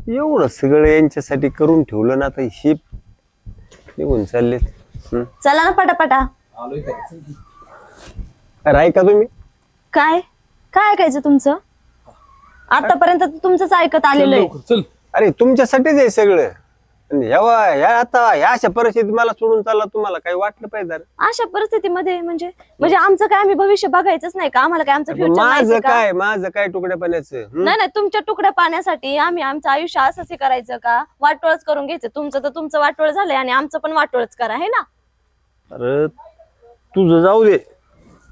एवढं सगळं यांच्यासाठी करून ठेवलं ना आता हे निघून चाललेत. चला ना पटापटा. राय का तुम्ही काय काय ऐकायचं तुमचं? आतापर्यंत तुमचंच ऐकत आलेलं आहे. चल अरे तुमच्यासाठीच आहे सगळं. ह्या अशा परिस्थितीत मला सोडून चालला तुम्हाला काही वाटलं पाहिजे? अशा परिस्थितीमध्ये म्हणजे आमचं काय, आम्ही भविष्य बघायचंच नाही का? आम्हाला काय आमचं फ्युचर माझं काय तुकड्या पाण्याचं? नाही नाही, तुमच्या तुकड्या पाण्यासाठी आम्ही आमचं आयुष्य असंच करायचं का? वाटोळच करून घ्यायचं. तुमचं तर तुमचं वाटोळ झालंय आणि आमचं पण वाटोळच करा, है ना? अरे तुझं जाऊ दे,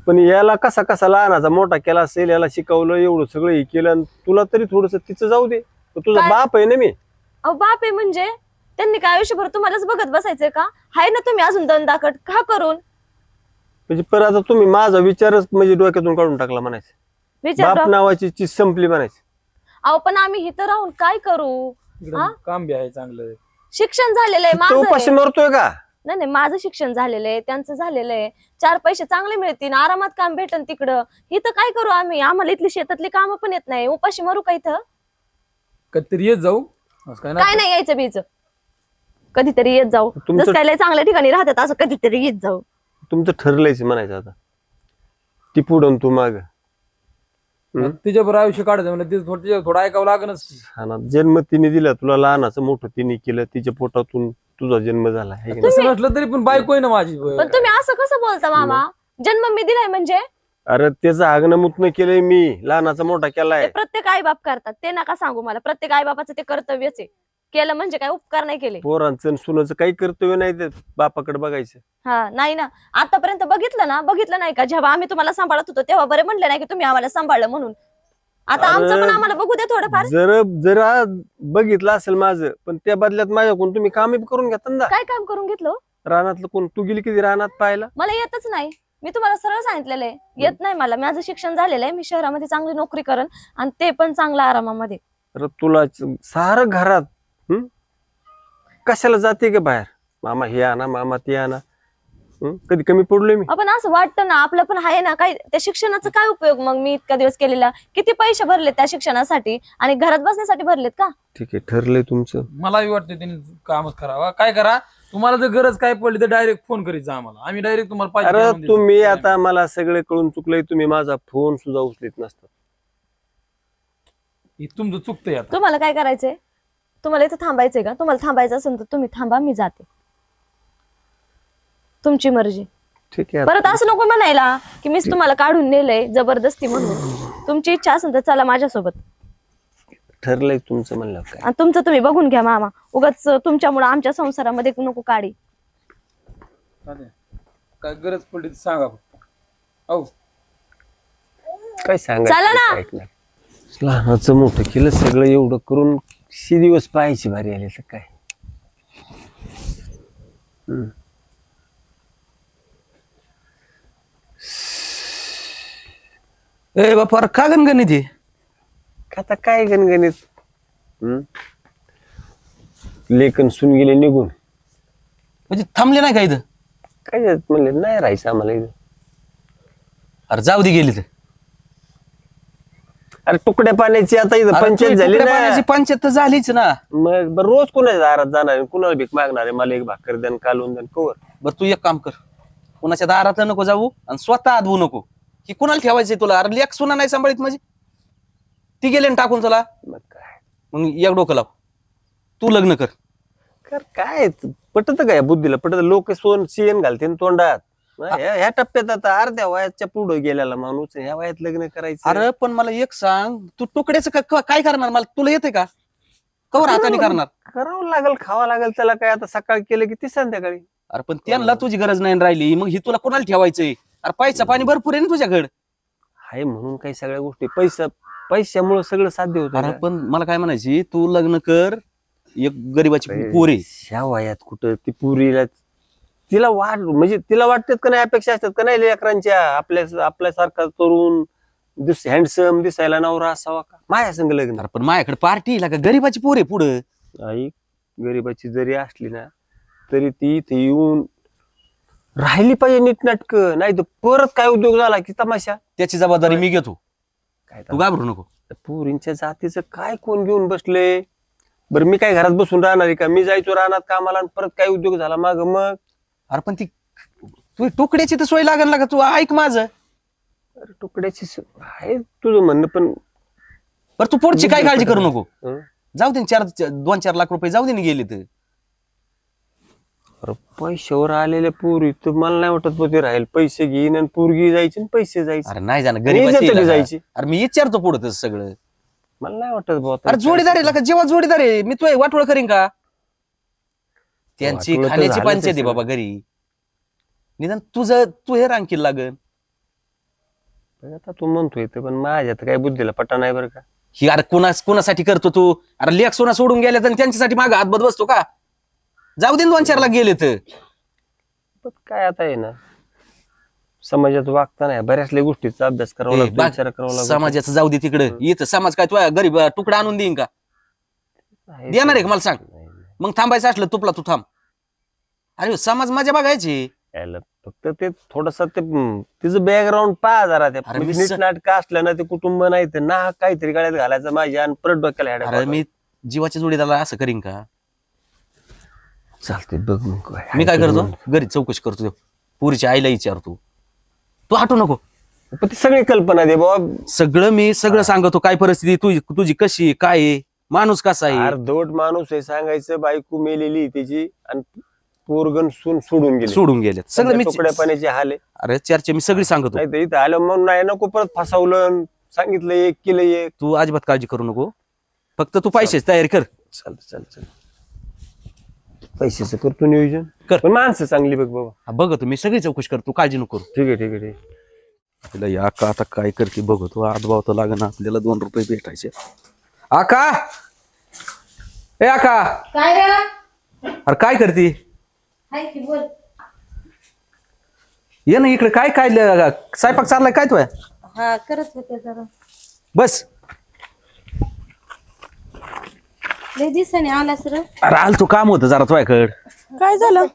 पण याला कसा कसा लहानाचा मोठा केला असेल, याला शिकवलं, एवढं सगळं हे केलं, आणि तुला तरी थोडस तिचं जाऊ दे. तुझा बाप आहे ना मी. अहो बाप आहे म्हणजे त्यांनी काय आयुष्यभर तुम्हालाच बघत बसायचंय का? हाय ना तुम्ही अजून दंदाकट का करून? म्हणजे पर आता तुम्ही माझा विचारच म्हणजे डोक्यातून काढून टाकला म्हणायचं. बाप नावाची चीज संपली म्हणायची. अहो पण आम्ही इथं राहून काय करू? काम बी आहे चांगलं, शिक्षण झालेलं आहे तो उपाशी माझं. मरतोय का? नाही नाही, माझं शिक्षण झालेलं आहे, त्यांचं झालेलं आहे. 4 पैसे चांगले मिळतील, आरामात काम भेटन तिकडं. इथं काय करू आम्ही? आम्हाला इथली शेतातली कामं पण येत नाही. उपाशी मरू का इथं? कधीतरी येत जाऊ. काय नाही यायचं बीच, कधीतरी येत जाऊ. तुमचं- जसं काय चांगल्या ठिकाणी राहतात असं कधीतरी येत जाऊ. तुमचं ठरलंयच म्हणायचं आता. ती पुढं तू माग. तिच्यावर आयुष्य काढायचं म्हणजे थोडं ऐकावं लागणच. हा ना, जन्म तिने दिला तुला, लहानाचं मोठं तिने केलं, तिच्या पोटातून तुझा जन्म झाला आहे की नाही? तसं नसलं तरी पण बायको आहे ना माझी. पण तुम्ही असं कसं बोलता मामा? जन्म मी दिलाय म्हणजे अरे त्याचं आग्न मुतन केलंय मी, लहानाचा मोठा केलाय. ते प्रत्येक आई बाप करतात, ते नका सांगू मला. प्रत्येक आई बापाचं ते कर्तव्यच आहे. केलं म्हणजे काय, उपकार नाही केले. पोरांचं आणि सुनाचं काही कर्तव्य नाही ते बापाकडे बघायचं. हा नाही ना, आतापर्यंत बघितलं नाही का? जेव्हा आम्ही तुम्हाला सांभाळत होतो तेव्हा बरे म्हणले नाही की तुम्ही आम्हाला सांभाळलं म्हणून. आता आमचं पण आम्हाला बघू द्या थोडंफार. जरा बघितलं असेल माझं, पण त्या बदल्यात माझ्याकडून तुम्ही काम करून घेता ना. काय काम करून घेतलं? रानातलं कोण? तू गेली किती रानात पाहायला? मला येतच नाही. मी तुम्हाला सरळ सांगितलेलं आहे, येत नाही मला. माझं शिक्षण झालेलं आहे, मी शहरामध्ये चांगली नोकरी करेन आणि ते पण चांगल्या आरामामध्ये. अरे तुला सारं घरात कशाला जाते ग बाहेर? मामा हे आणा, मामा ते आणा. कधी कमी पडलोय मी? आपण असं वाटतं ना, आपलं पण आहे ना काय. त्या शिक्षणाचा काय उपयोग मग? मी इतका दिवस केलेला, किती पैसे भरले त्या शिक्षणासाठी आणि घरात बसण्यासाठी भरलेत का? ठीक आहे, ठरलंय तुमचं. मलाही वाटतं त्यांनी कामच करावा. काय करा, तुम्हाला जर गरज काय पडली तर डायरेक्ट फोन करीत जा आम्हाला. आम्ही डायरेक्ट तुम्हाला पाहिजे अरे ते आणून देतो. तुम्ही आता मला सगळे कळून चुकलंय. तुम्ही माझा फोन सुद्धा उचलीत नसतात. हे तुमचं चुकतंय आता. तुम्हाला काय करायचंय? तुम्हाला इथं थांबायचंय का? तुम्हाला थांबायचं असेल तर तुम्ही थांबा, मी जाते. तुमची मर्जी. ठीक आहे. परत असं नको म्हणायला की मीच तुम्हाला काढून नेलंय जबरदस्ती म्हणून. तुमची इच्छा असेल तर चला माझ्यासोबत. ठरलंय तुमचं म्हणलं काय? आणि तुमचं तुम्ही बघून घ्या मामा. उगाच तुमच्यामुळे आमच्या संसारामध्ये नको काढी. चालेल. काय गरज पडली तर सांगा फक्त. हो काय चला ना. सांगा? लहानाचं मोठं केलं सगळं, एवढं करून दिवस पाहायची भारी आली तर काय. ए बापा का गणगणित आहे? आता काय गणगणित. लेखन सुन गेले निघून. म्हणजे थांबले नाही का इथं? काय म्हणले नाही राहायचं आम्हाला इथं. अरे जाऊ दे गेली तर. अरे तुकड्या पाण्याची आता इथं अरे पंचायत झाली तुकड्या ना. पाण्याची पंचायत तर झालीच ना. मग बरं रोज कोणाच्या दारात जाणार आहे? कुणाला भीक मागणार आहे? मला एक भाकर द्या, कालवून द्या, कवर. बरं तू एक काम कर, कुणाच्या दारात नको जाऊ आणि स्वतः आदवू नको. ही कुणाला ठेवायचंय तुला? अरे लेक सुना नाही सांभाळीत माझी. ती गेले ना टाकून तुला. मग काय मग एक डोकं लाव, तू लग्न कर. कर. काय पटत काय बुद्धीला? पटत? लोक सोन शेण घालते तोंडात. ह्या टप्प्यात आता अर्ध्या वयाच्या पुढे गेलेला माणूस ह्या वयात लग्न करायचं? अरे पण मला एक सांग, तू तुकड्याचं काय करणार? मला तुला येते का? कवर हाताने करणार? करावं लागेल, खावं लागेल त्याला. काय आता सकाळी केलं की ती संध्याकाळी. अरे पण त्यांना तुझी गरज नाही राहिली, मग ही तुला कोणाला ठेवायचंय? अरे पैसा पाणी भरपूर आहे ना तुझ्याकडे. हाय म्हणून काही सगळ्या गोष्टी पैशामुळे सगळं साध्य होत. अरे पण मला काय म्हणायची, तू लग्न कर, एक गरीबाची पोर आहे. ह्या वयात कुठं ती पुरीला तिला म्हणजे तिला वाटतात का नाही, अपेक्षा असतात का नाही लेकरांच्या, आपल्यासारखा तरुण हँडसम दिसायला नवरा असावा का? माझ्या संग लग्न. अरे पण माझ्याकडे पार्टी का गरीबाची पोर आहे पुढं. आई गरीबाची जरी असली ना तरी ती इथे येऊन राहिली पाहिजे नीटनाटक. नाही तर परत काय उद्योग झाला की तमाशा. त्याची जबाबदारी मी घेतो, काय तू घाबरू नको. पुरींच्या जातीचं काय कोण घेऊन बसले? बरं मी काय घरात बसून राहणार आहे का? मी जायचो रानात कामाला आणि परत काय उद्योग झाला माग मग. अरे पण ती तू तुकड्याची तर सोय लागेल ना का? तू ऐक माझं. अरे तुकड्याची आहे तुझं म्हणणं, पण बरं तू पुढची काय काळजी करू नको. हं? जाऊ दे ना, 2-4 लाख रुपये जाऊ दे ना गेले तर. अरे पैशावर आलेल्या पोरी तर मला नाही वाटत ते राहील. पैसे घेईन आणि पोरगी जायची आणि पैसे जायचे. अरे नाही जाणं आणि इज्जत तरी जायची. गरीब. अरे मी विचारतो पुढे तसं सगळं. मला नाही वाटत बुवा. अरे जोडीदार आहे का? जेव्हा जोडीदार आहे मी तू वाटोळ करीन का? त्यांची वाटोळं तर खाण्याची झालंच पंचायत आहे आहे बाबा घरी. निदान तू हे रांकील लागन. आता तू म्हणतोय ते, पण माझ्यात काय बुद्धीला पटा नाही बरं का. ही अरे कोणासाठी करतो तू? अरे लेख सोना सोडून गेले तर त्यांच्यासाठी माग हातबत बसतो का? जाऊ दे 2-4 लाख गेले तर. पण काय आता आहे ना, समाजात वागताना बऱ्याच लय गोष्टीचा अभ्यास करावा ए, लागतो, बघ, विचार करावा लागतो. समाजाचं जाऊ दे तिकडे. इथं समाज काय तुझ्या गरीब तुकडा आणून देईन का? आहे देणार आहे ते. का मला सांग? नाही, नाही. मग थांबायचं असलं तुपला तू थांब. अरे समाज माझ्या बघायची. यायला फक्त ते थोडस ते तिचं बॅकग्राऊंड पहा जरा. ते अरे म्हणजे नीट नाटक असलं ना, ते कुटुंब नाही तर ना काहीतरी गळ्यात घालायचं माझ्या आणि परत डोक्याला अरे हेडायला. मी जीवाच्या जोडीदाराला असं करीन का? चालते बघ मग काय. मी काय करतो घरी चौकशी करतो. पुरीच्या आईला विचारतो. तू हटू नको. पण ती सगळी कल्पना दे बाबा. मी सगळं सांगतो. काय परिस्थिती तुझी कशी काय आहे, माणूस कसा आहे. अर्धवट माणूस आहे सांगायचं. बायको मेलेली त्याची आणि पोरगण सोडून गेले. सोडून गेले सगळं. मी तुकड्या पाण्याचे हाल आहे. अरे चर्चा मी सगळी सांगतो. नाही तर इथं आलं म्हणून नाही नको परत फसवलं, सांगितलं एक केलं एक. तू अजिबात काळजी करू नको. फक्त तू पैशाची तयारी कर. चालत पैशाचं करतो नियोजन कर. पण माणसं चांगली बघ बाबा. हा, बघतो मी सगळी चौकशी करतो. काळजी नको करू. ठीक आहे ठीक आहे ठीक आहे. तिला या का आता काय करते बघतो. आजभाव तर लागेल आपल्याला 2 रुपये भेटायचे. आका ए आका, काय रे? अरे काय करते? हाय की बोल. ये ना इकडे. काय काय स्वयंपाक चाललाय काय तू? हा करत होते जरा. बस. लय दिवसाने आलास रे. अरे आल तू काम होतं जरा तुझ्याकडे. काय झालं?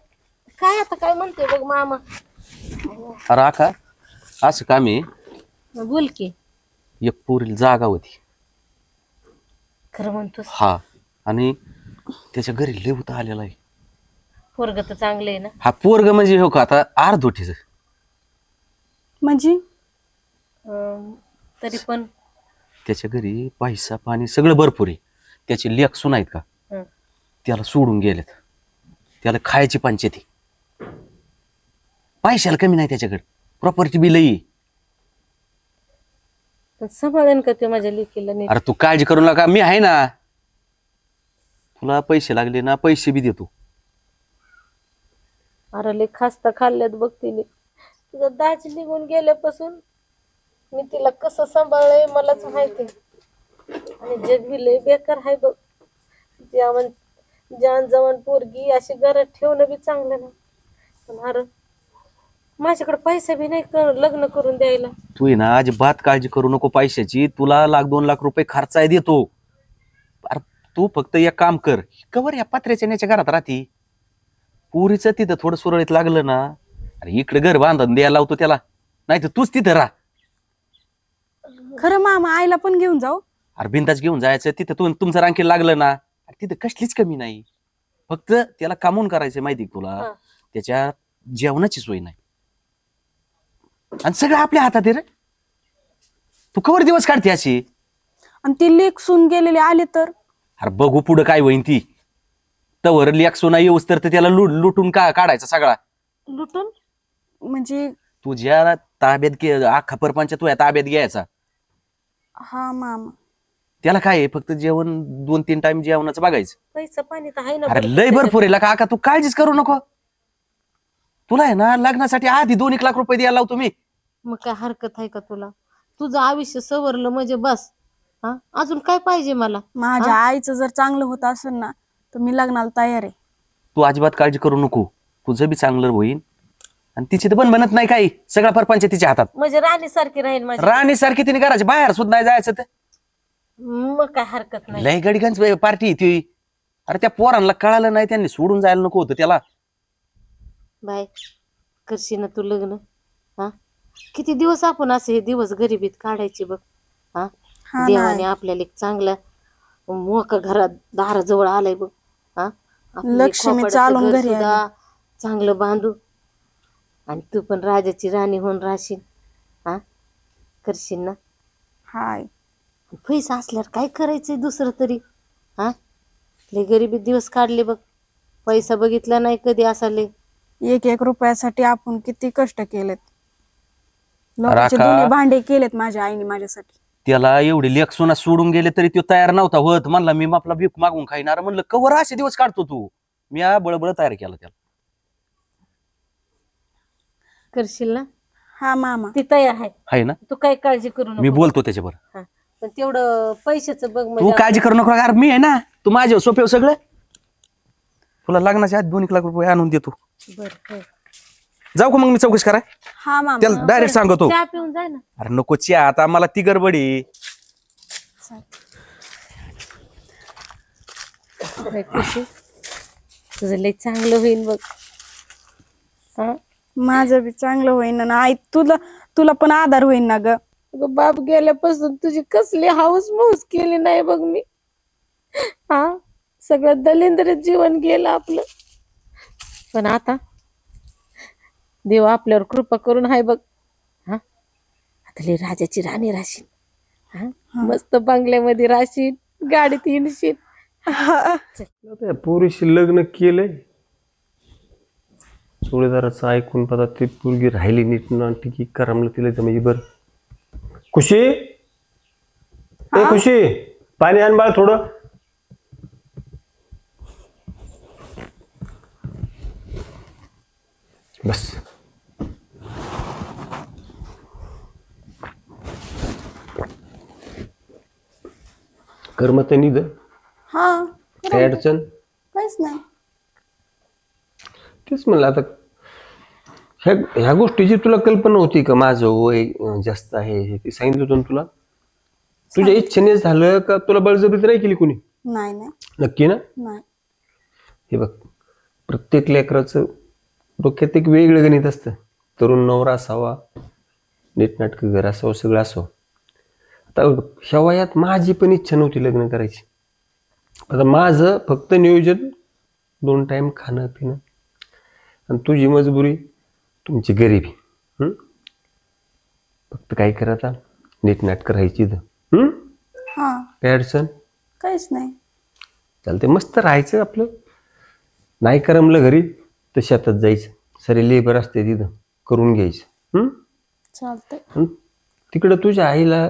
काय आता काय म्हणतोय बघ मामा. अरे आका असं काम आहे. बोल की. एक पोरीला जागा होती. खरं म्हणतोस? हा, आणि त्याच्या घरी लय होता आलेला आहे. पोरग तर चांगलं आहे ना. हा पोरग म्हणजे हो का आता अर्धोटीच म्हणजे तरी पण त्याच्या घरी पैसा पाणी सगळं भरपूर आहे. त्याचे लेख सुन आहेत का? हं. त्याला सोडून गेलेत. त्याला खायची पंचायती. पैशाला कमी नाही त्याच्याकडे. प्रॉपर्टी बी लई. पण सांभाळेन का ते माझ्या लेकीला नीट? अरे तू काळजी करू नका, मी आहे ना. तुला पैसे लागले ना पैसे बी देतो. अरे लय खास्ता खाल्ल्यात बघ तिने. तुझा दाज निघून गेल्यापासून मी तिला कसं सांभाळलंय मलाच माहिती. आणि जग बी लय बेकार आहे बघ. जान जवान पोरगी अशी घरात ठेवणं बी चांगलं नाही. पण अरे माझ्याकडे पैसा बी नाही लग्न करून द्यायला. तू आहे ना अजिबात काळजी करू नको पैशाची. तुला 1-2 लाख रुपये खर्चाय देतो. अरे तू फक्त एक काम कर. कवर या पत्र्याच्या न्याच्या घरात राहती. पुरीचं तिथं थोडं सुरळीत लागलं ना, अरे इकडे घर बांधून द्यायला लावतो त्याला. नाही तर तूच तिथं राह. खरं मामा आईला पण घेऊन जाऊ. अरे बिंदाच घेऊन जायचं. तिथं तुमचं रांकी लागलं ना, तिथं कसलीच कमी नाही. फक्त त्याला कामून करायचं माहिती तुला. हा. त्याच्या जेवणाची सोय नाही. आणि सगळं आपल्या हातात आहे रे. तू कवर दिवस काढते अशी. आणि ती लेक सून गेलेले आले तर? अरे बघू पुढं काय होईन ती. तवर लेक सोना येऊस तर त्याला लुटून काढायचा सगळा. लुटून म्हणजे? तुझ्या ताब्यात अख्खा परपंच तुझ्या ताब्यात घ्यायचा. हा मामा. त्याला काय आहे फक्त जेवण 2-3 टाइम जेवणाचं बघायचं. पैसा पाणी तर आहे ना. अरे लय भरपूर आहे काका. तू काळजीच करू नको. तुला आहे ना लग्नासाठी आधी 2-1 लाख रुपये द्यायला लावतो मी. मग काय हरकत आहे का तुला? तुझं आयुष्य सवरलं म्हणजे बस. हा अजून काय पाहिजे मला? माझ्या आईचं जर चांगलं होत असेल ना तर मी लग्नाला तयार आहे. तू अजिबात काळजी करू नको. तुझं बी चांगलं होईल. आणि तिची तर पण म्हणत नाही काही. सगळा परपंच तिच्या हातात. म्हणजे राणी सारखी राहील माझी. राणी सारखी तिने घराच्या बाहेर सुद्धा नाही जायचं. तर मग काय हरकत नाही. लय गडगंज पार्टी ती. अरे त्या पोरांना कळालं नाही त्यांनी सोडून जायला नको होतं त्याला. बाय करशी ना तू लग्न? हा किती दिवस आपण असे हे दिवस गरिबीत काढायचे बघ. हा हा देवाने ना. आपल्याला एक चांगला मोका घरात दाराजवळ आलाय बघ. हा आपलं लक्ष्मी खोपाडाचं चालून घर घरी सुद्धा चांगलं बांधू आणि तू पण राजाची राणी होऊन राहशील. हा करशील ना. हाय पैसा असल्यावर काय करायचंय दुसरं तरी. हा लय गरिबी दिवस काढले बघ. पैसा बघितला नाही कधी असा लय. एक एक रुपयासाठी आपण किती कष्ट केलेत. लोकांचे राखा. दोन्ही भांडे केलेत माझ्या आईने माझ्यासाठी. त्याला एवढी लेख सोना सोडून गेले तरी तो तयार नव्हता होत. म्हणला मी आपला भीक मागून खाईनार. म्हणलं कवर असे दिवस काढतो तू. मी बळबळ तयार केला त्याला. करशील ना. हा मामा. ती तयार आहे. आहे ना. तू काय काळजी करू मी नको. बोलतो त्याच्यावर. हा, पण तेवढं पैशाचं बघ तू म्हणजे काळजी करू नको. अरे मी आहे ना. तू माझ्या सोप्यावर सगळं. तुला लग्नाच्या आधी 2 लाख रुपये आणून देतो. बरं जाऊ का मग मी चौकशी कराय. हा मामा. त्याला डायरेक्ट सांगतो. चहा पिऊन जाय ना. अरे नको चहा आता मला ती गडबडी. काय खुशी तुझं लय चांगलं होईल बघ. हा माझं बी चांगलं होईन ना आई. तुला पण आधार होईन ना ग. अगं बाप गेल्यापासून तुझी कसली हाऊस माऊस केली नाही बघ मी. हा सगळं दलिंद्रित जीवन गेलं आपलं. पण आता देव आपल्यावर कृपा करून हाय बघ. हा आता लय राजाची राणी राहशील. हा मस्त बंगल्यामध्ये राहशील. गाडीत हिंडशील. आता पोरीशी लग्न केलंय. जोडीदाराचं ऐकून पता ती पोरगी राहिली नीट ठीक करमलं तिला तर म्हणजे बरं. खुशी ए खुशी पाणी आण बाळ थोडं. बस करमत निध हा काय अडचण. काहीच नाही. तेच म्हणलं आता ह्या गोष्टीची तुला कल्पना होती का माझं वय जास्त आहे हे ते सांगितलं होतं ना तुला. तुझ्या इच्छेने झालं का तुला बळजबरी नाही केली कोणी. नाही नाही नक्की ना. नाही. हे बघ प्रत्येक लेकराचं डोक्यात एक वेगळं गणित असतं. तरुण नवरा असावा, नीटनाटकं घर असावं, सगळं असावं. आता ह्या वयात माझी पण इच्छा नव्हती लग्न करायची. आता माझं फक्त नियोजन 2 टाइम खाणं पिणं आणि तुझी मजबुरी तुमची गरिबी. फक्त काय करता नीटनाटकं राहायची इथं. हा काय अडचण. काहीच नाही. चालते मस्त राहायचं आपलं. नाही करमलं घरी तर शेतात जायचं. सारे लेबर असते तिथं करून घ्यायचं. चालतंय. आणि तिकडं तुझ्या आईला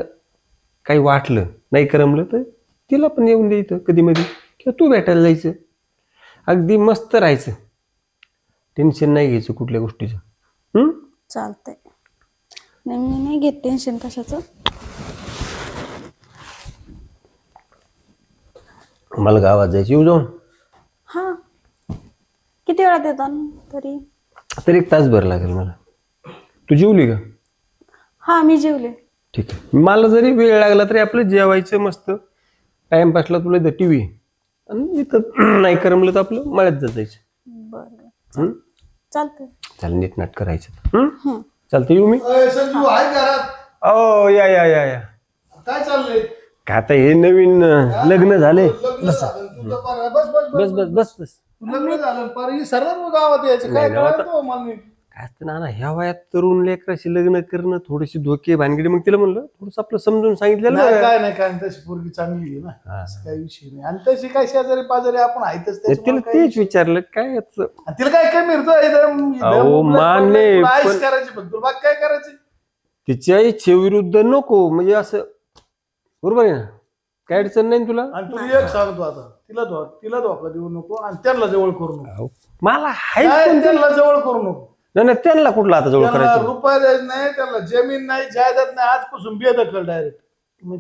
काही वाटलं नाही करमलं तर तिला पण येऊन द्यायचं कधी मध्ये किंवा तू भेटायला जायचं. अगदी मस्त राहायचं. टेन्शन नाही घ्यायचं कुठल्या गोष्टीचं. चालतंय. नाही मी नाही घेत टेन्शन कशाचं. मला गावात जायचं येऊ जाऊन. हा किती वेळात येतो तरी. तर 1 तासभर लागेल मला. तू जेवली का. हा मी जेवले. ठीक आहे. मला जरी वेळ लागला तरी आपलं जेवायचं मस्त टाइमपासला तुला इथं टी व्ही आणि इथं नाही करमलं तर आपलं मळ्यात जायचं. बरं चालतंय. चालेल नीट नाट करायचं. चालतं येऊ मी. संजू आहे घरात. ओ या या या या. काय चाललंय. का आता हे नवीन लग्न झाले. लग्न झालं. तुझं पार- बस बस बस बस बस बस. लग्न झालं पार ही सर्व गावात यायचं काय नाही, गावात- कळलं तो मला नाही. काय असतं ना ह्या वयात तरुण लेकराशी लग्न करणं थोडीशी धोके भानगडी. मग तिला म्हणलं थोडस आपलं समजून सांगितलेलं नाही, बरं. काय नाही काय नाही, तशी पोरगी चांगली आहे ना. हा. असं काही विषय नाही आणि तशी काय शेजारी पाजारी आपण आहेतच तिला त्याच्यामुळे काही तेच विषय विचारलं काय याचं? नाही. आणि तिला काय काय मिळतं अहो, मान्य आहे, आईस पण- करायची फक्त बाकी काय करायची. तिच्या इच्छेविरुद्ध नको म्हणजे असं बरोबर आहे ना. काय अडचण नाही ना तुला. आणि तुला एक सांगतो आता तिला धोका देऊ नको आणि त्यांना जवळ करू नको. मला हायच काय पण ते- त्यांना जवळ करू नको. नाही नाही, त्यांना कुठला आता जवळ त्यांना करायचं. रुपया द्यायचं नाही त्यांना जमीन नाही जायदाद नाही आजपासून बेदखल डायरेक्ट.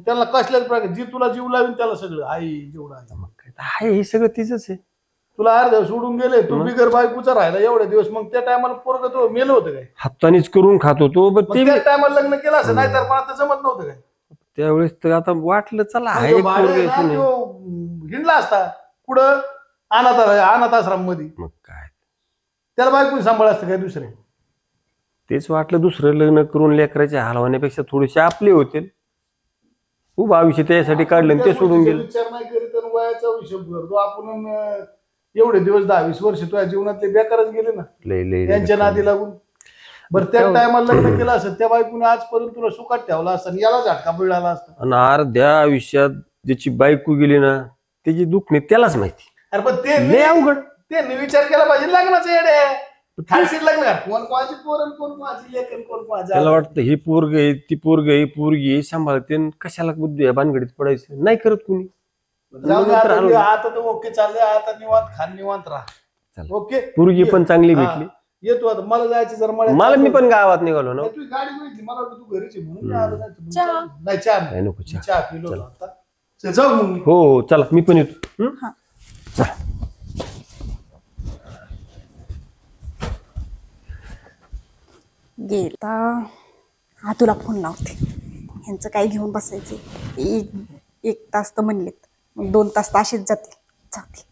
त्यांना कसल्याच प्रकार जी तुला जीव लावीन त्याला सगळं आई जेवढं आहे. मग काय, आहे हे सगळं तिचंच आहे. तुला अर्ध्या सोडून गेले तू बिगर बायकोचा राहिला एवढे दिवस मग त्या टायमाला पोरग तो मेलं होतं काय. हातानेच करून खात होतो पण मग ते त्या टायमाला लग्न केलं असं नाही तर मला आता जमत नव्हतं काय. त्यावेळेस तर आता वाटलं चला आहे तो भाडे पोरगं ना, याचं नाही. तो हिंडला असता कुठं अनाथ आश्रम मध्ये मग काय त्याला बायको सांभाळ असतं काय दुसरे. तेच वाटलं दुसरं लग्न करून लेकराचे हाल होण्यापेक्षा थोडेसे आपले होतील. खूप आयुष्य त्यासाठी काढलं आणि ते सोडून गेलं. विचार नाही करीत वयाचा हिशोब करतो आपण. एवढे दिवस 10-20 वर्ष तुझ्या जीवनातले बेकारच गेले ना लय लय यांच्या नादी लागून. बरं त्या टायमाला लग्न केलं असत त्या बायकोने आजपर्यंत तुला सुखात ठेवला असता आणि याला झटका मिळाला असता. आणि अर्ध्या आयुष्यात ज्याची बायको गेली ना त्याची दुखणे त्यालाच माहिती. अरे पण लय अवघड. त्यांनी विचार केला पाहिजे लग्नाचं येडे खालशीत लग्न कर. कोण कोणाची पोरण कोण कोणाची लेकन कोण कोणाची. त्याला वाटतं ही पोरग आहे ती पोरग आहे पोरगी सांभाळते आणि कशाला बुद्धी या भानगडीत पडायचं नाही करत कुणी. जाऊ दे आता तर ओके चाललंय. आता निवांत खान निवांत राहा. चला. ओके पोरगी पण चांगली भेटली. येतो आता. मला जायचं जरा मळ्यात. मला मी पण गावात निघालो ना. तुझी गाडी बघितली मला वाटतं तू घरीच आहे म्हणून मी आलो नाही. चहा? नाही चहा नाही नाही. नको चहा. चहा पिलो आता. चल, जाऊ मग मी. हो हो चला मी पण येतो. हा. चला. गेला हा तुला फोन लावते. ह्यांचं काय घेऊन बसायचे. एक तास तर म्हणलेत मग 2 तास तर असेच जातील. जातील.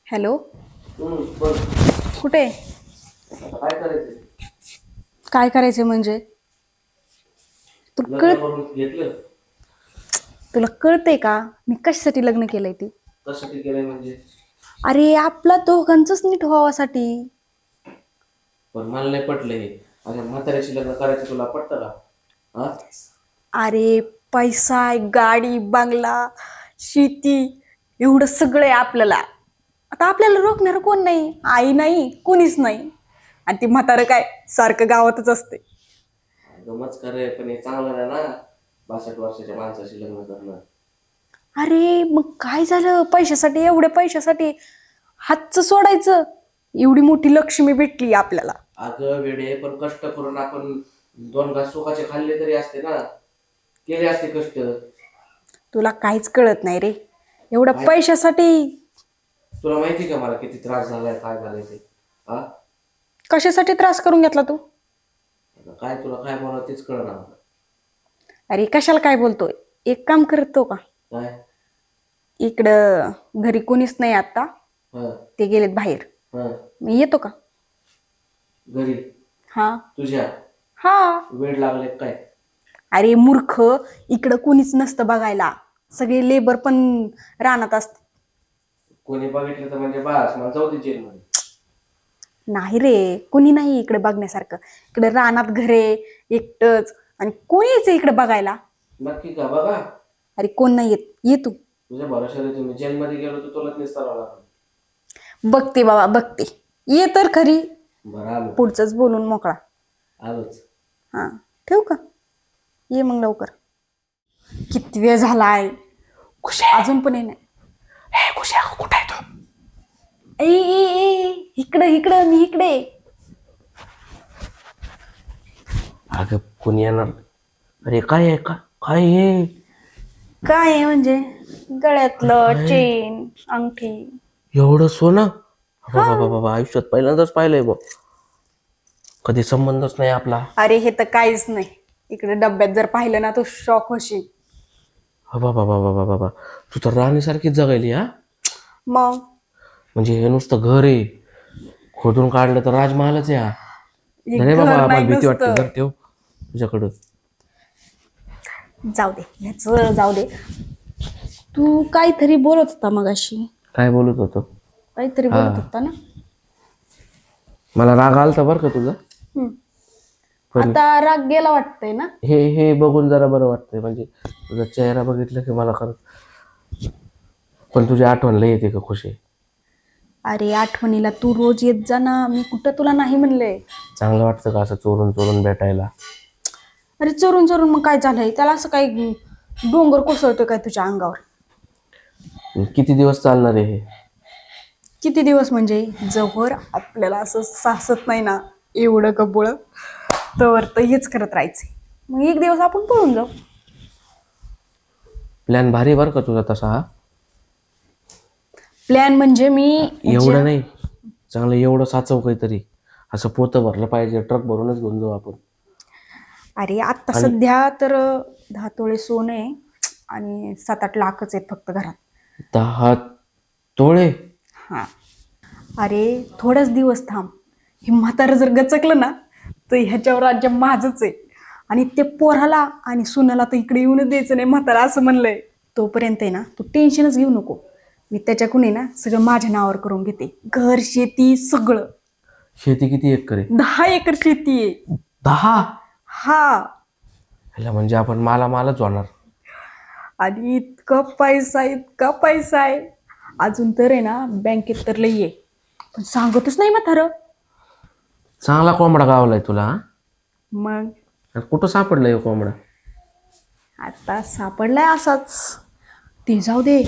हॅलो कुठे काय करायचे म्हणजे तुला कळतंय का मी कशासाठी लग्न केलंय ती. कशासाठी केलंय म्हणजे? अरे आपला दोघांचंच नीट व्हावासाठी. पण मला नाही पटलंय. अरे म्हाताऱ्याशी लग्न करायचं तुला पटतं का? हा? अरे पैसा गाडी बंगला शेती एवढं सगळं आहे आपल्याला. आता आपल्याला रोखणार कोण नाही. आई नाही कोणीच नाही. आणि ती म्हातारं काय सारखं गावातच असते. गमच करे पण हे चांगलं नाही ना 62 वर्षाच्या माणसाशी लग्न करणं. अरे मग काय झालं पैशासाठी एवढ्या पैशासाठी हातचं सोडायचं. एवढी मोठी लक्ष्मी भेटली आपल्याला. अगं वेडे पण कष्ट करून आपण 2 घास सुखाचे खाल्ले तरी असते ना. केले असते कष्ट. तुला काहीच कळत नाही रे. एवढ्या पैशासाठी. तुला माहिती का मला किती त्रास झालाय काय झालंय ते? हा कशासाठी त्रास करून घेतला तू. काय तुला काय बोलावं तेच कळणार मला. अरे कशाला काय बोलतोय. एक काम करतो का काय? इकडं घरी कोणीच नाही आता. हा ते गेलेत बाहेर. हा मी येतो का घरी हा तुझ्या हा. वेळ लागले काय? अरे मूर्ख इकडं कोणीच नसतं बघायला. सगळे लेबर पण रानात असतात. कोणी बघितलं तर म्हणजे बास मला जाऊ दे जेलमध्ये. नाही रे कोणी नाही इकडे बघण्यासारखं. इकडे रानात घरे एकटच आणि कोणीच इकडे बघायला. नक्की का? बघा अरे कोण नाही येत. ये तू. तुझ्या भरोशाने तुम्ही जेलमध्ये गेलो तर तुलाच निस्तारावं लागलं. बघते बाबा बघते. ये तर खरी. बरं आलो पुढचंच बोलून मोकळा. आलोच. हा ठेवू का. ये मग लवकर. किती वेळ झालाय अजून पण नाही. कुठे आहे तो? इकडे इकडे मी इकडे. अगं कोणी येणार? अरे काय आहे का? काय आहे? काय आहे म्हणजे गळ्यातलं चेन अंगठी. एवढं सोनं? बाबा बाबा आयुष्यात पहिल्यांदाच पाहिलंय बघ. कधी संबंधच नाही आपला. अरे हे तर काहीच नाही. इकडे डब्यात जर पाहिलं ना तो शॉक होशील. बाबा बाबा बाबा तू तर राणीसारखीच जगायली. हा मग म्हणजे हे नुसतं घर आहे. खोदून काढलं तर राजमहालच आहे हा. हे अरे घर बाबा नाही आम्हाला भीती वाटते. नुसतं. घर ठेव तुझ्याकडं. जाऊ दे ह्याच जाऊ दे. तू काहीतरी बोलत होता मगाशी. काय बोलत होतो? काहीतरी बोलत होता ना. मला राग आलता बरं का तुझा. हम्म. पण आता राग गेला वाटतंय ना. हे बघून जरा बरं वाटतंय. म्हणजे तुझा चेहरा बघितलं की मला खरंच. पण तुझी आठवण लय येते का खुशी? अरे आठवणीला तू रोज येत जा ना. मी कुठं तुला नाही म्हणले. चांगलं वाटतं का असं चोरून चोरून भेटायला? अरे चोरून चोरून मग काय झालंय. त्याला असं काही डोंगर कोसळतोय काय तुझ्या अंगावर. किती दिवस चालणार आहे हे? किती दिवस म्हणजे जवळ आपल्याला असं सासत नाही ना एवढं कबोळ तर हेच करत राहायचंय. मग एक दिवस आपण पळून जाऊ. प्लॅन भारी बरं का तुझा तसा. हा प्लॅन म्हणजे मी एवढं नाही चांगलं एवढं साचव काहीतरी. असं पोतं भरलं पाहिजे. ट्रक भरूनच घेऊन जाऊ आपण. अरे आता सध्या तर 10 तोळे सोनं आहे आणि 7-8 लाखच आहेत फक्त घरात. 10 तोळे? हा. अरे थोडेच दिवस थांब. हे म्हातारं जर गचकलं ना तर ह्याच्यावर राज्य माझंच आहे. आणि ते पोराला आणि सुनाला तर इकडे येऊनच द्यायचं नाही म्हातारा असं म्हणलंय. तोपर्यंत आहे ना तू टेन्शनच घेऊ नको. मी त्याच्याकडून आहे ना सगळं माझ्या नावावर करून घेते, घर शेती सगळं. शेती किती एकर आहे? 10 एकर शेती आहे. 10? हा. ह्याला म्हणजे आपण मालाच होणार. आणि इतका पैसा आहे. अजून तर आहे ना बँकेत तर लई आहे, पण सांगतच नाही म्हातारं. चांगला कोंबडा गावलाय तुला हा? मग आणि कुठं सापडलाय हो कोंबडा? आता सापडलाय असाच. ते जाऊ दे,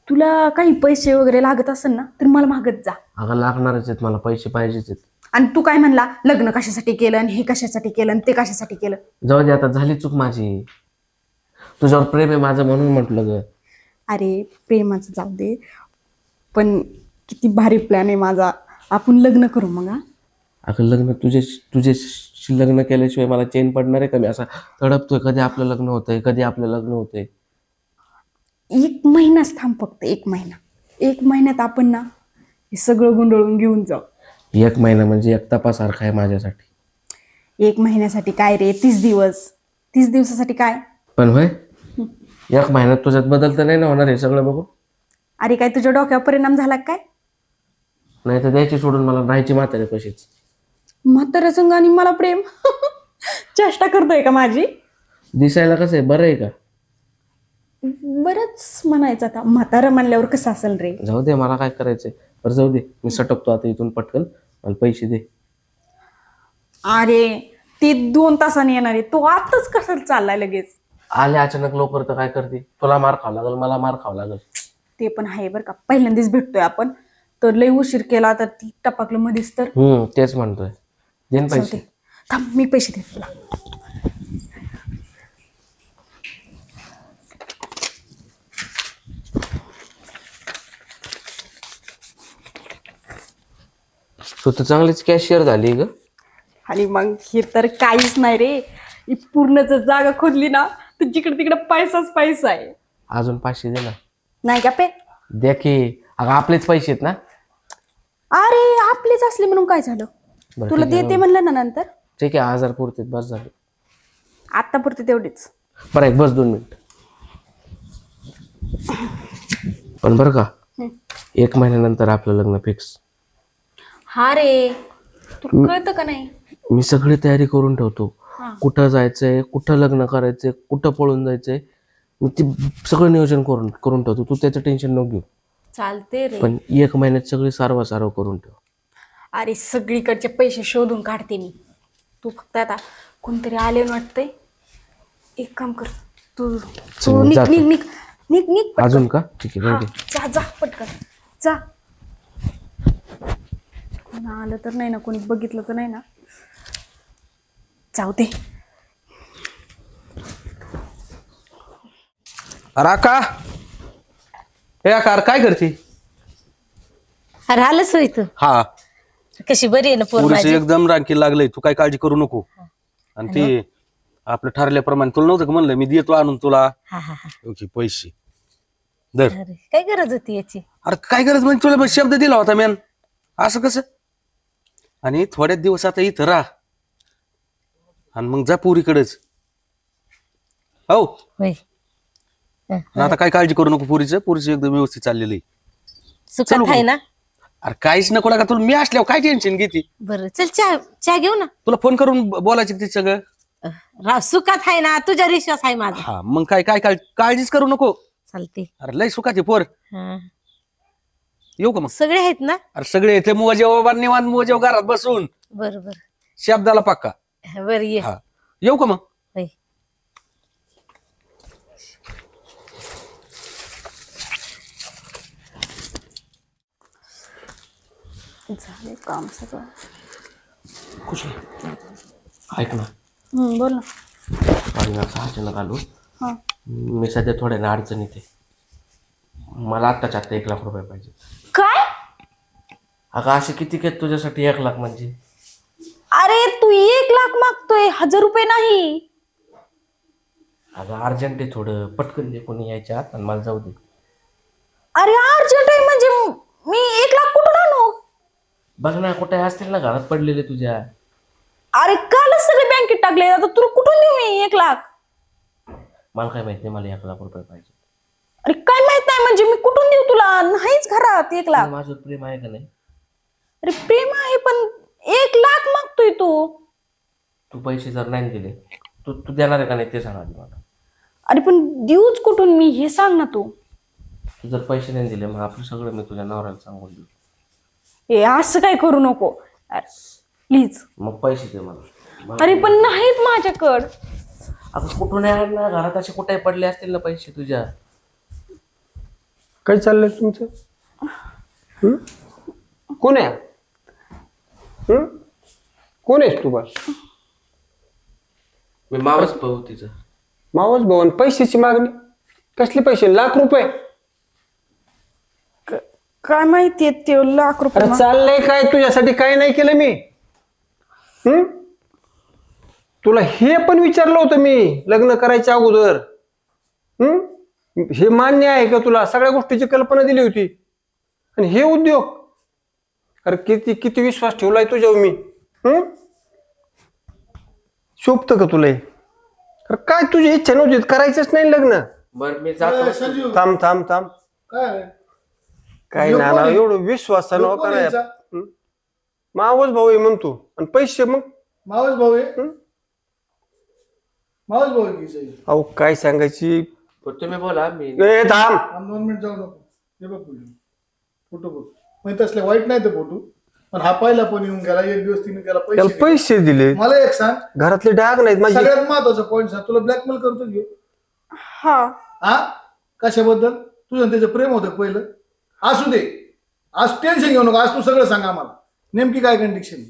तुला काही पैसे वगैरे लागत असेल ना तर मला मागत जा. अगं लागणारच आहेत, मला पैसे पाहिजेच आहेत. आणि तू काय म्हणला लग्न कशासाठी केलं आणि हे कशासाठी केलं आणि ते कशासाठी केलं? जाऊ दे, आता झाली चूक माझी. तुझ्यावर प्रेम आहे माझं म्हणून म्हटलं ग. अरे प्रेमाचं जाऊ दे, पण किती भारी प्लॅन आहे माझा. आपण लग्न करू मग. हा, अगं लग्न तुझ्याशी लग्न केल्याशिवाय मला चैन पडणार आहे का? मी असा तडपतोय कधी आपलं लग्न होतंय, कधी आपलं लग्न होतंय. 1 महिनाच थांब, फक्त 1 महिना. 1 महिन्यात आपण ना हे सगळं गुंडळून घेऊन जाऊ. 1 महिना म्हणजे एक तपासारखा आहे माझ्यासाठी. 1 महिन्यासाठी काय रे, 30 दिवस. 30 दिवसासाठी काय? पण होय 1 महिन्यात तुझ्यात बदल तर नाही ना होणार हे सगळं बघून? अरे काय तुझ्या डोक्यावर परिणाम झाला काय? नाही तर द्यायची सोडून मला राहायची म्हातारे पशीच. म्हाताऱ्या संग आणि मला प्रेम. चेष्टा करतोय का माझी? दिसायला कसं आहे, बरं आहे का? बरंच म्हणायचं. आता म्हातारा म्हणल्यावर कसं असेल रे? जाऊ दे, मला काय करायचंय. बरं जाऊ दे, मी सटकतो आता इथून पटकन. मला पैसे दे. अरे ते 2 तासाने येणार आहे, तो आताच कसं चाललाय लगेच? आले अचानक लवकर तर काय करते? तुला मार खावं लागेल, मला मार खावं लागेल. ते पण आहे बरं का. पहिल्यांदाच भेटतोय आपण, तर लई उशीर केला तर ती टपाकलं मध्येच तर. तेच म्हणतोय. देन पैसे. चालतंय. थांब, मी पैसे देते तुला. तू तर चांगलीच कॅशियर झाली ग. आणि मग हे तर काहीच नाही रे. ही पूर्ण जर जागा खोदली ना तर जिकडे तिकडे पैसा आहे. अजून 500 दे ना. नाही का पे? द्या की. अगं आपलेच पैसे आहेत ना. अरे आपलेच असले म्हणून काय झालं? बरं, तुला ठीक आहे देते मग. म्हणलं ना नंतर. ठीक आहे, 1000 पुरते बस झाले. आता पुरते तेवढेच. बरं एक बस 2 मिनिट. पण बरं का, 1 महिन्यानंतर आपलं लग्न फिक्स. हा रे, तुला कळतं का नाही? मी सगळी तयारी करून ठेवतो. कुठं जायचंय, कुठं लग्न करायचंय, कुठं पळून जायचंय, मी ते सगळं नियोजन करून ठेवतो. तू त्याचं टेन्शन नको घेऊ. चालते रे. पण 1 महिन्यात सगळी सारवा करून ठेव. अरे सगळीकडचे पैसे शोधून काढते मी. तू फक्त आता कोणतरी आले वाटतंय. एक काम कर, तू चल, निघ जातो. निघ निघ निघ निघ पटकन. अजून का? ठीक आहे, हा, जाऊ दे. जा जा पटकन जा. कोण आलं तर नाही ना, कोणी बघितलं तर नाही ना? जाऊ दे. राका हे आकार काय करते? अरे आलंच होय तू. हा, कशी बरी आहे ना पोर पुरीचं माझी? एकदम रांकी लागलंय. तू काय काळजी करू नको. आणि ते आपलं ठरल्याप्रमाणे तुला नव्हतं का म्हणलं मी देतो आणून तुला हा हा हा. ओके पैसे दर. अरे काय गरज होती याची? अरे काय गरज म्हणजे तुला बस शब्द दिला होता मॅन. असं कसं? आणि थोड्याच दिवस आता इथं राहा आणि मग जा पुरीकडेच. हो, होय. आणि आता काय काळजी करू नको. पुरीचं एकदम व्यवस्थित चाललेलं आहे. सुखात चल आहे ना? अरे काहीच नको लागा तुला. मी असल्यावर काय टेन्शन घेते? बरं चल, चहा घेऊ ना. तुला फोन करून बोलायचं ते सगळं. राव सुखात आहे ना, तुझ्या विश्वास आहे माझा. हा मग काय काय काळजीच करू नको. चालते. अरे लय सुखाचे पोर. हा. येऊ का मग? सगळे आहेत ना? अरे सगळे येते मोजेव बाबा निवांत मोजेव घरात बसून बरोबर. शब्दाला पक्का. बर ये. हा येऊ का मग? होय. झाले काम सगळं. ऐक ना, बोल ना. आणि असं अचानक आलो. हा. मी सध्या थोड्या ना अडचणीत आहे. मला आत्ताच्या आत्ता 1 लाख रुपये पाहिजे. काय? अगं असे किती आहेत तुझ्यासाठी 1 लाख म्हणजे? अरे तू 1 लाख मागतोय, 1000 रुपये नाही. अगं अर्जंट आहे थोडं, पटकन दे कोणी यायच्या आत आणि मला जाऊ दे. अरे अर्जंट आहे म्हणजे मी 1 लाख कुठून आणू? बघ ना कुठे असतील ना घरात पडलेले तुझ्या. अरे कालच सगळे बँकेत टाकले, आता तुला कुठून देऊ मी 1 लाख? मला काय माहिती नाही, मला 1 लाख रुपये पाहिजे. अरे काय माहित नाही म्हणजे मी कुठून देऊ तुला? नाहीच घरात 1 लाख. माझं प्रेम आहे का नाही? अरे प्रेम आहे पण 1 लाख मागतोय तू. तू पैसे जर नाही दिले तू तू देणार आहे का नाही ते सांग आधी मला. अरे पण देऊच कुठून मी हे सांग ना तू. तू जर पैसे नाही दिले मग आपलं सगळं मी तुझ्या नवऱ्याला सांगून देऊ. हे असं काय करू नको प्लीज. मग पैसे दे मला. अरे पण नाहीत माझ्याकडं. अगं कुठून आहे ना, घरात असे कुठे पडले असतील ना पैसे तुझ्या. काय चाललंय तुमचं? कोण आहे? कोण आहेस तू? बस मी मावस भाऊ तिचं. मावस भवन पैशाची मागणी? कसले पैसे? लाख रुपये? काय माहितीये ते 1 लाख रुपये अरे चाललंय काय? तुझ्यासाठी काय नाही केलं मी? तुला हे पण विचारलं होतं मी लग्न करायच्या अगोदर. हे मान्य आहे का तुला? सगळ्या गोष्टीची कल्पना दिली होती. आणि हे उद्योग, अरे किती किती विश्वास ठेवलाय तुझ्यावर मी. शोभतं का तुला? अरे काय तुझी इच्छा नव्हती, करायचंच नाही लग्न? बरं मी जातो. संजीव थांब थांब थांब. काय काय ह्यो ना कोण आहे? एवढं विश्वासानं ह्यो कोण आहे कराय. हिचा? मावस भाऊ आहे म्हणतो आणि पैसे मग? मावस भाऊ आहे. मावस भाऊ आहे की हिचा? अहो काय सांगायची. तुम्ही बोला मी. ए थांब. 2 मिनिट जाऊ नको. हे बघ फोटो बघ. मग तसले वाईट नाही ते फोटो, पण हा पहिला पण येऊन गेला. 1 दिवस तिने त्याला त्याला पैसे दिले. पैसे दिले. मला एक सांग, घरातले डाग नाहीत माझे. सगळ्यात महत्वाचा पॉईंट सांग. तुला ब्लॅकमेल करतो घेऊ? हा. हा कशाबद्दल? तुझं त्याचं प्रेम होतं पहिलं? असू दे, आज टेन्शन घेऊ नको. आज तू सगळं सांग आम्हाला, नेमकी काय कंडिशन?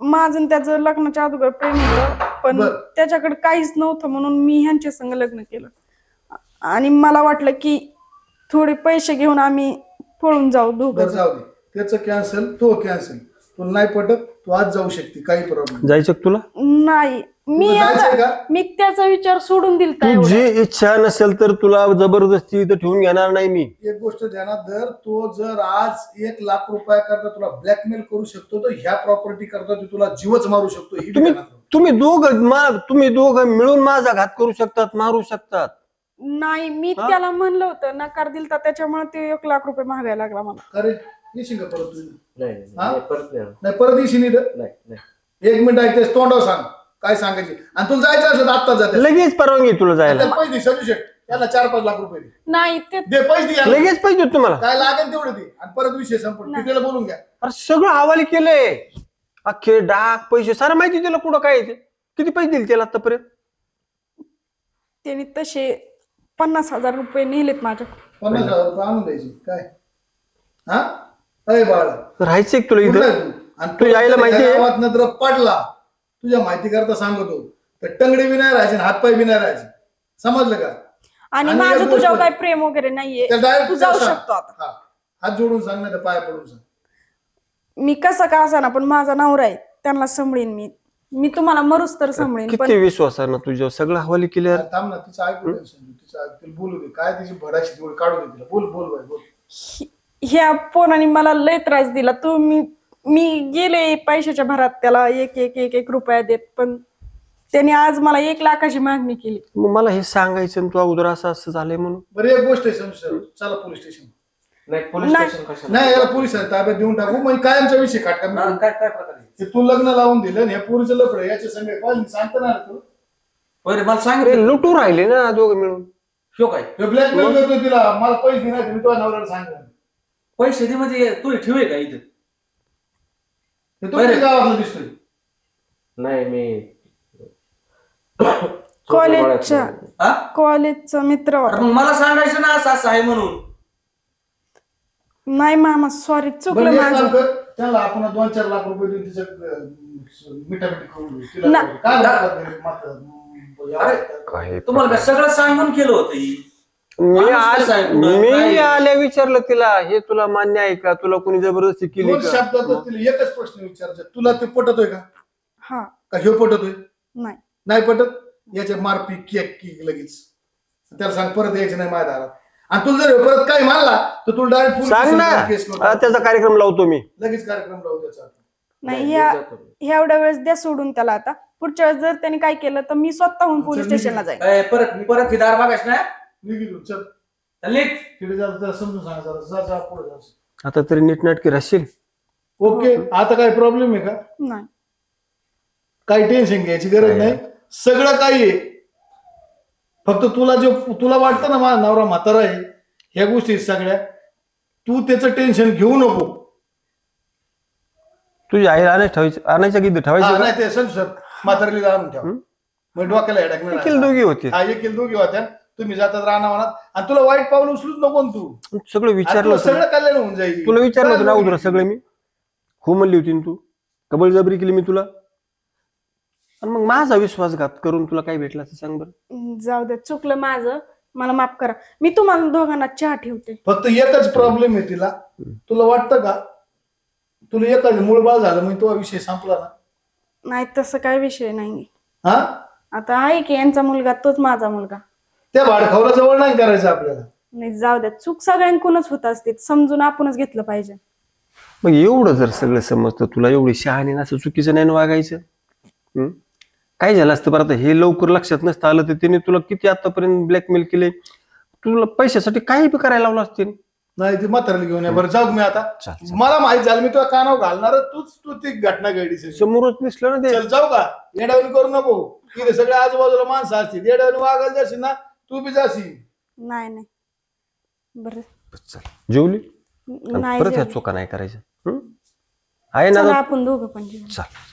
माझं आणि त्याचं लग्नाच्या अगोदर प्रेम होतं, पण बरं. त्याच्याकडे काहीच नव्हतं म्हणून मी ह्यांच्या संग लग्न केलं. आणि मला वाटलं की थोडे पैसे घेऊन आम्ही पळून जाऊ दोघं. बरं जाऊ दे, त्याचं कॅन्सल, तो कॅन्सल. तुला नाही पटत, तू आज जाऊ शकते, काही प्रॉब्लेम. जायचं का तुला? नाही मी तुला जायचंय आता- का? मी त्याचा विचार सोडून दिलता. तुझी इच्छा नसेल तर तुला जबरदस्ती इथं ठेवून घेणार नाही मी. एक गोष्ट ध्यानात धर, तो जर आज 1 लाख रुपया करता तुला ब्लॅकमेल करू शकतो, तर ह्या प्रॉपर्टी करता तो तुला जीवच मारू शकतो. ही तुम्ही ध्यानात ठेव. तुम्ही दोघं मिळून माझा घात करू शकतात, मारू शकतात. नाही मी त्याला म्हणलं होतं, नकार दिलता, त्याच्यामुळे ते 1 लाख रुपये मागायला लागला मला. अरे येशील का परत तुझी? नाही हा? नाही, परत नाही. नाही परत येशील इथं? नाही नाही. 1 मिनिट ऐकतेस, तोंडावर सांग काय सांगायची. आणि तुला जायचं असेल तर आत्ताच जाते. लगेच परवानगी तुला जायला. पैसे दे, संजू शेट त्याला 4-5 लाख रुपये दे. नाही ते दे पैसे दे याला. लगेच पाहिजे तुम्हाला. काय लागेल तेवढे दे आणि परत विषय संपून तिथेला बोलून घ्या. अरे सगळं हवाली केलंय, अख्खे डाक पैसे सारं माहिती त्याला कुठं काय आहे ते. किती पैसे दिले त्याला आतापर्यंत? त्यांनी तसे 50,000 रुपये नेलेत माझ्याकडे. 50,000 रुपये आणून द्यायचे काय? हा अरे बाळा, राहायचंय का तुला कुठला इथं? आहे तू? आणि तुझ्या आईला माहिती आहे? गावात नंतर पडला, तुझ्या माहिती करता सांगतो, तर टंगडे बी नाही राहायचे, हातपाय बी नाही राहायचे. समजलं का? आणि आणि माझं एक तुझ्यावर गोष्ट- काय प्रेम वगैरे नाहीये. त्या direct तू जाऊ सांग. शकतो आता. हा. हात जोडून सांग, नाही तर पाया पडून सांग. मी कसं का असा ना, पण माझा नवरा आहे, त्यांना सांभाळीन मी. मी तुम्हाला मरूच तर सांभाळीन. पण किती विश्वासानं तुझ्यावर सगळं हवाली केल्यावर. अरे थांब ना, तिचं ऐकू दे संजू, तिचं ऐक, तिला बोलू दे. काय तिची भडाशी तेवढी काढू दे तिला. बोल बोल बाई बोल. ह्या पोराने मला लय त्रास दिला. मी गेले पैशाच्या भरात त्याला एक रुपया देत, पण त्याने आज मला 1 लाखाची मागणी केली. मग मला हे सांगायचं तू अगोदर असं झालंय म्हणून. बरं एक गोष्ट आहे संजू सर, चला पोलीस स्टेशन. नाही पोलीस नाही. स्टेशन कशाला? नाही याला पोलीस ताब्यात देऊन टाकू, म्हणजे कायमचा विषय काढका. हा, काय काय प्रकार आहे? ते तू लग्न लावून दिलं आणि ह्या पोरीचं लफडं याच्या संग पाहिजे सांगता ना तू. बरं मला सांग अरे लुटू राहिले ना दोघं मिळून. ह्यो काय ब्लॅकमेल करतो तिला, मला पैसे नाही, मी तुझ्या नवऱ्याला सांगितलं. पैसे दे म्हणजे तू ठेवे का इथं? हे तो किती गावातला दिसतोय? नाही मी कॉलेजच्या हा? कॉलेजचा मित्र अरे होता. मग मला सांगायचं ना असं असं आहे म्हणून. नाही मामा सॉरी, चुकलं बरं एक काम माझं. कर, त्याला आपण 2-4 लाख रुपये देऊन तिचं मिठामिठी करून देऊ. तिला ना. काय लागतं मात्र, अरे तुम्हाला काय सगळं सांगून केलं होतं ही. माणूस कसा आहे पुढं? मी काय? आल्या विचारलं तिला, हे तुला मान्य आहे का? तुला कोणी जबरदस्ती केली 2 का? शब्दातच तिला एकच प्रश्न विचारायचा, तुला ते पटतोय का? हा का ह्यो पटतोय? नाही. नाही पटत, याच्या मारपी केक की लगेच त्याला सांग परत यायचं नाही माझ्या दारात. आणि तुला जर परत काही मानला तर तुला डायरेक्ट सांग ना. केस त्याचा कार्यक्रम लावतो मी. लगेच कार्यक्रम लावू त्याचा. नाही ह्या एवढ्या वेळेस द्या सोडून त्याला. आता पुढच्या वेळेस जर त्याने काय केलं तर मी स्वतःहून पोलीस स्टेशनला जाईन. परत फिदार मागास ना निघितून चल चालेल. तिकडे जा, जरा समजून सांगा जरा. जा जा पुढे जा. आता तरी नीटनाटकी राहशील. ओके आता काय प्रॉब्लेम आहे का? नाही काही टेन्शन घ्यायची गरज नाही. सगळं काही आहे. फक्त तुला वाटतं ना माझा नवरा म्हातारा आहे ह्या गोष्टी सगळ्या, तू त्याचं टेन्शन घेऊ नको. तुझी आई आणायच्या किती हा, ठेवायची नाही ते सर म्हातारीला आणून ठेवा. मग डोक्याला हेडाक नाही देखील दोघी होते. हा एकील दोघी होत्या. तुम्ही जातात रानावनात आणि तुला वाईट पाऊल उचलूच नको ना तू. सगळं विचारलं तुला होतं. सगळं कल्याण होऊन जाईल. तुला विचारलं होतं ना अगोदर सगळं मी. हो म्हणली होती ना तू. कबळजबरी केली मी तुला. आणि मग माझा विश्वासघात करून तुला काय भेटला ते सांग बरं. जाऊ दे, चुकलं माझं, मला माफ करा. मी तुम्हाला दोघांना चहा ठेवते. फक्त एकच प्रॉब्लेम आहे तिला. तुला वाटतं का तुला एकच मूळबाळ झालं म्हणजे तो विषय संपला ना? नाही तसं काय विषय नाही. हा आता आहे की यांचा मुलगा तोच माझा मुलगा. त्या भाडखावला जवळ नाही करायचं आपल्याला. नाही जाऊ द्या, चूक सगळ्यांकडूनच होत असते, समजून आपणच घेतलं पाहिजे. मग एवढं जर सगळं समजतं तुला, एवढी शहाणी असं चुकीचं नाही ना वागायचं. काय झालं असतं बरं आता हे लवकर लक्षात नसतं आलं तर त्याने तुला किती आतापर्यंत ब्लॅकमेल केले. तुला पैशासाठी काही बी करायला लावलं असते. नाही ती म्हातारीला घेऊन या. बरं जाऊ मी आता. मला माहित झालं मी तुला कानावर घालणार. तू ती घटना घडली सगळी. समोरच दिसलं ना ते. चल जाऊ का? येडावणी करू नको. तिथे सगळे आजूबाजूला माणसं असतील. येडावणी वागायला जाशील ना तू बी जाशील. नाही नाही बरं चल जेवली आणि नाही परत ह्या जेवली. चोका नाही करायच्या. आहे ना चला आपण दोघं पण जेवू. चल.